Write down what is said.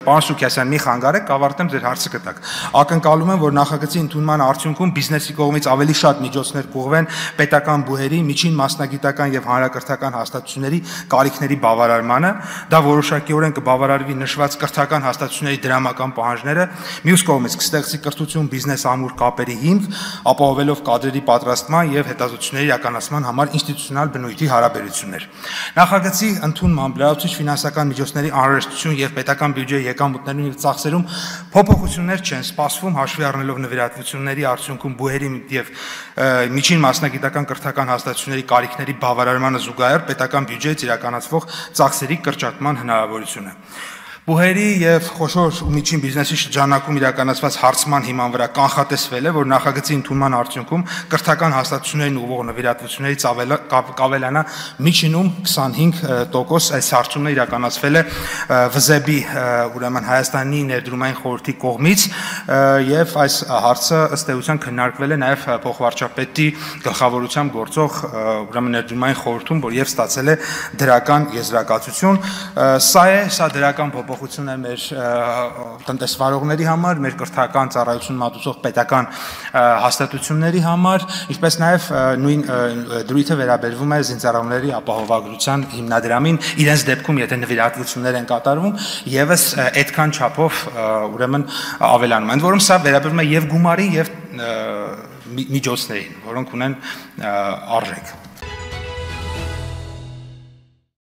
Պարոն Սուքիասյան, մի խանգարեք, կավարտեմ ձեր հարցը կտակ։ Ակնկալում եմ, որ նախագծի ընդունման արդյունքում բիզնեսի կողմից ավելի շատ միջոցներ կուղղվեն պետական բուհերի, միջին մասնագիտական եւ հանրակրթական հաստատությունների կարիքների բավարարմանը, դա որոշակիորեն կբավարարվի նշված կրթական հաստատությունների դրամական պահանջները, մյուս կողմից կստեղծի կրթություն բիզնես ամուր կապերի հիմք, ապահովելով կադրերի պատրաստման եւ հետազոտությունների իրականացման համար ինստիտուցիոնալ բնույթի հարաբերություններ։ Նախագծի ընդունմամբ լրացուցիչ ֆինանսական միջոցների անհրաժեշտություն եւ պետական բյուջեի եկամուտներում եւ ծախսերում փոփոխություններ չեն սպասվում, հաշվի առնելով նվիրատվությունների արդյունքում բուհերի եւ միջին մասնագիտական կրթական հաստատությունների կարիքների բավարարմանը զուգահեռ պետական բյուջեից իրականացվող ծախսերի կրճատման հնարավորությունը։ Բուհերի եւ խոշոր ու միջին բիզնեսի շրջանակում իրականացված հարցման հիման վրա կանխատեսվել է, որ նախագծի ընդունման արդյունքում կրթական հաստատություններին ուղղող նվիրատվությունների կավելանա միջինում 25%, այս հարցումն իրականացվել է ՎԶԲ-ի, ուրեմն Հայաստանի ներդրումային խորհրդի կողմից, եւ այս հարցը ըստ էության քննարկվել է նաեւ փոխվարչապետի գլխավորությամբ գործող ուրեմն ներդրումային խորհրդում, որ եւ ստացել է դրական եզրակացություն։ Սա դրական փոփոխություն է մեր տնտեսվարողների համար, մեր կրթական ծառայություն մատուցող պետական հաստատությունների համար, ինչպես նաև նույն դրույթը վերաբերվում է զինծառայողների ապահովագրության հիմնադրամին, իրենց դեպքում եթե նվիրատվություններ են կատարվում, եւս այդքան չափով ուրեմն ավելանում։ Ընդ որում սա վերաբերում է եւ գումարի եւ միջոցներին, որոնք ունեն արժեք։